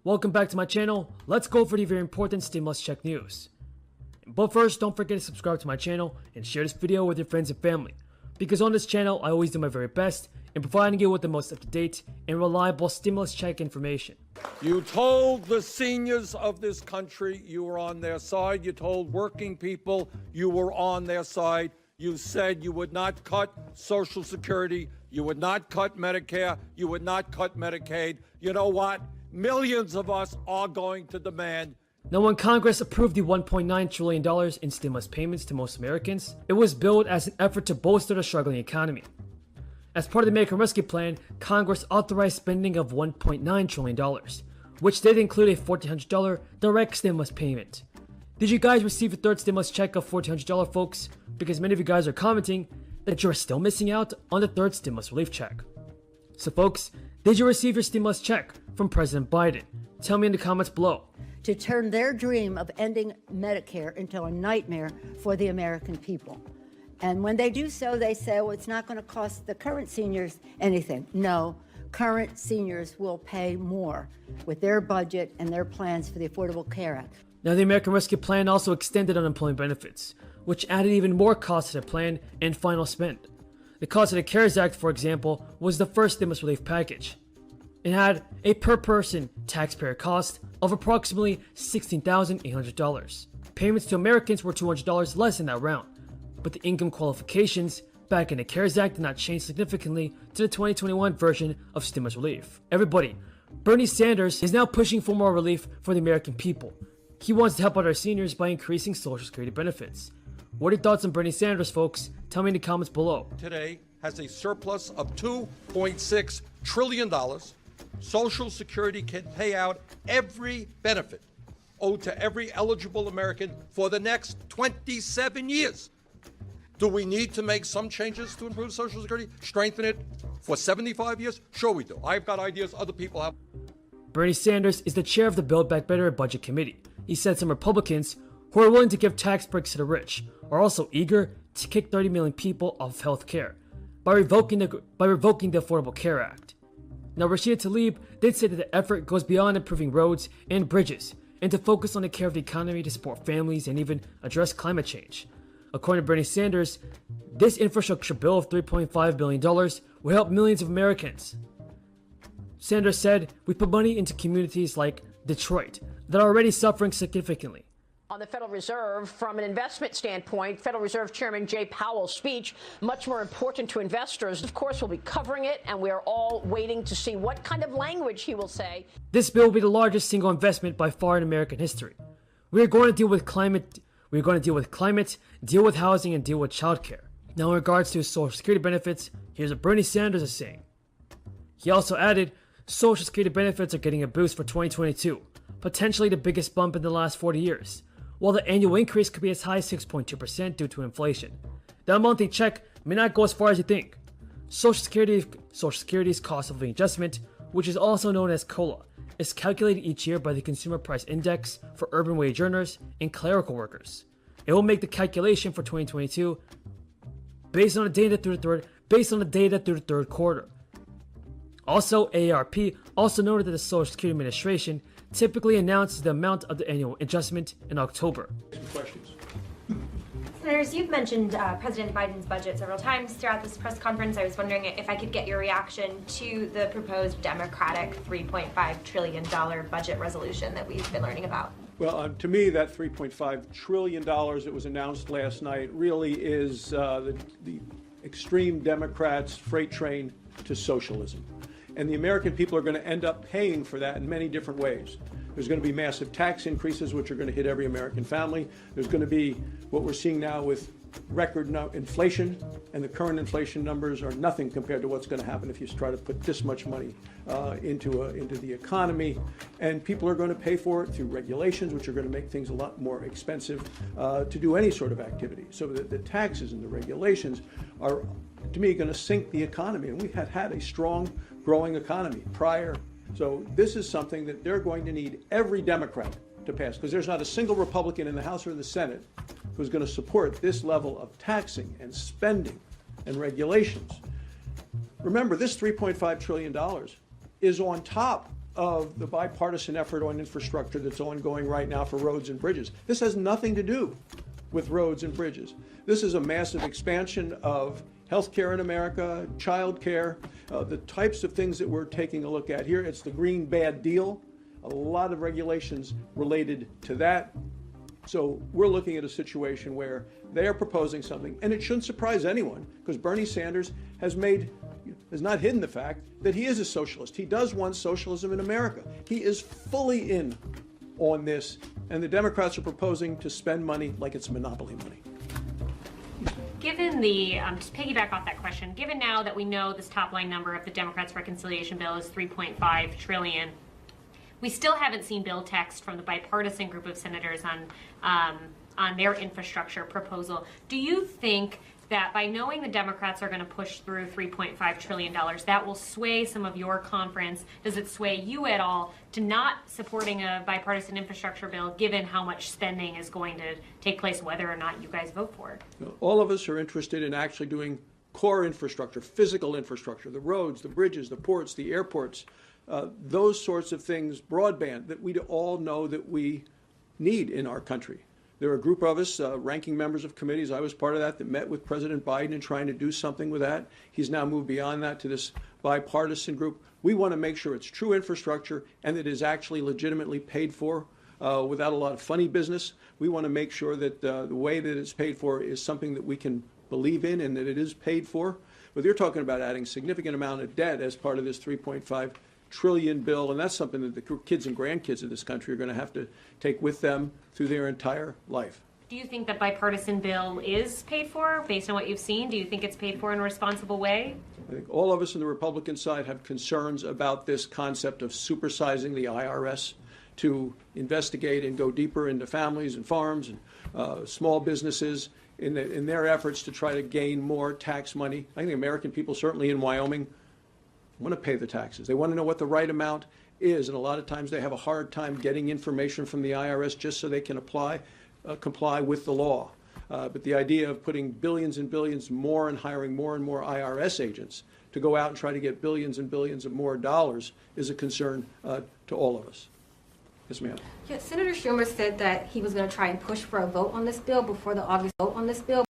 Welcome back to my channel. Let's go for the very important stimulus check news. But first, don't forget to subscribe to my channel and share this video with your friends and family, because on this channel I always do my very best in providing you with the most up-to-date and reliable stimulus check information. You told the seniors of this country you were on their side. You told working people you were on their side. You said you would not cut Social Security. You would not cut Medicare. You would not cut Medicaid. You know what? Millions of us are going to demand. Now, when Congress approved the $1.9 trillion in stimulus payments to most Americans, it was billed as an effort to bolster the struggling economy. As part of the American Rescue Plan, Congress authorized spending of $1.9 trillion, which did include a $1,400 direct stimulus payment. Did you guys receive a third stimulus check of $1,400, folks? Because many of you guys are commenting that you're still missing out on the third stimulus relief check. So folks, did you receive your stimulus check from President Biden? Tell me in the comments below. To turn their dream of ending Medicare into a nightmare for the American people. And when they do so, they say, well, it's not going to cost the current seniors anything. No, current seniors will pay more with their budget and their plans for the Affordable Care Act. Now, the American Rescue Plan also extended unemployment benefits, which added even more cost to the plan and final spend. The cost of the CARES Act, for example, was the first stimulus relief package. It had a per-person taxpayer cost of approximately $16,800. Payments to Americans were $200 less in that round, but the income qualifications back in the CARES Act did not change significantly to the 2021 version of stimulus relief. Everybody, Bernie Sanders is now pushing for more relief for the American people. He wants to help out our seniors by increasing Social Security benefits. What are your thoughts on Bernie Sanders, folks? Tell me in the comments below. Today has a surplus of $2.6 trillion. Social Security can pay out every benefit owed to every eligible American for the next 27 years. Do we need to make some changes to improve Social Security? Strengthen it for 75 years? Sure we do. I've got ideas, other people have. Bernie Sanders is the chair of the Build Back Better Budget Committee. He said some Republicans who are willing to give tax breaks to the rich are also eager to kick 30 million people off health care by revoking the Affordable Care Act. Now, Rashida Tlaib did say that the effort goes beyond improving roads and bridges and to focus on the care of the economy to support families and even address climate change. According to Bernie Sanders, this infrastructure bill of $3.5 billion will help millions of Americans. Sanders said, "We put money into communities like Detroit that are already suffering significantly." On the Federal Reserve, from an investment standpoint, Federal Reserve Chairman Jay Powell's speech, much more important to investors. Of course, we'll be covering it, and we are all waiting to see what kind of language he will say. This bill will be the largest single investment by far in American history. We are going to deal with climate, deal with housing, and deal with childcare. Now, in regards to Social Security benefits, here's what Bernie Sanders is saying. He also added, Social Security benefits are getting a boost for 2022, potentially the biggest bump in the last 40 years. While the annual increase could be as high as 6.2% due to inflation. That monthly check may not go as far as you think. Social Security's cost of living adjustment, which is also known as COLA, is calculated each year by the Consumer Price Index for urban wage earners and clerical workers. It will make the calculation for 2022 based on the data through the third quarter. Also, AARP also noted that the Social Security Administration typically announces the amount of the annual adjustment in October. Questions? Senators, you've mentioned President Biden's budget several times throughout this press conference. I was wondering if I could get your reaction to the proposed Democratic $3.5 trillion budget resolution that we've been learning about. Well, to me, that $3.5 trillion that was announced last night really is the extreme Democrats' freight train to socialism. And the American people are going to end up paying for that in many different ways. There's going to be massive tax increases, which are going to hit every American family. There's going to be what we're seeing now with record inflation, and the current inflation numbers are nothing compared to what's going to happen if you try to put this much money into the economy. And people are going to pay for it through regulations, which are going to make things a lot more expensive to do any sort of activity. So the taxes and the regulations are, to me, going to sink the economy. And we had a strong, growing economy prior. So this is something that they're going to need every Democrat to pass, because there's not a single Republican in the House or the Senate who's going to support this level of taxing and spending and regulations. Remember, this $3.5 trillion is on top of the bipartisan effort on infrastructure that's ongoing right now for roads and bridges. This has nothing to do with roads and bridges. This is a massive expansion of health care in America, child care, the types of things that we're taking a look at here. It's the green bad deal, a lot of regulations related to that. So we're looking at a situation where they are proposing something, and it shouldn't surprise anyone, because Bernie Sanders has not hidden the fact that he is a socialist. He does want socialism in America. He is fully in on this, and the Democrats are proposing to spend money like it's monopoly money. Given the, just piggyback off that question, given now that we know this top line number of the Democrats' reconciliation bill is $3.5 trillion, we still haven't seen bill text from the bipartisan group of senators on their infrastructure proposal. Do you think that by knowing the Democrats are going to push through $3.5 trillion, that will sway some of your conference? Does it sway you at all to not supporting a bipartisan infrastructure bill, given how much spending is going to take place, whether or not you guys vote for it? All of us are interested in actually doing core infrastructure, physical infrastructure, the roads, the bridges, the ports, the airports, those sorts of things, broadband, that we all know that we need in our country. There are a group of us, ranking members of committees, I was part of that met with President Biden and trying to do something with that. He's now moved beyond that to this bipartisan group. We want to make sure it's true infrastructure and that it is actually legitimately paid for without a lot of funny business. We want to make sure that the way that it's paid for is something that we can believe in and that it is paid for. But you're talking about adding significant amount of debt as part of this $3.5 trillion bill, and that's something that the kids and grandkids of this country are going to have to take with them through their entire life. Do you think that bipartisan bill is paid for based on what you've seen? Do you think it's paid for in a responsible way? I think all of us on the Republican side have concerns about this concept of supersizing the IRS to investigate and go deeper into families and farms and small businesses in their efforts to try to gain more tax money. I think American people, certainly in Wyoming, want to pay the taxes. They want to know what the right amount is, and a lot of times they have a hard time getting information from the IRS just so they can comply with the law. But the idea of putting billions and billions more and hiring more and more IRS agents to go out and try to get billions and billions of more dollars is a concern to all of us. Yes, ma'am. Yeah, Senator Schumer said that he was going to try and push for a vote on this bill before the August vote on this bill.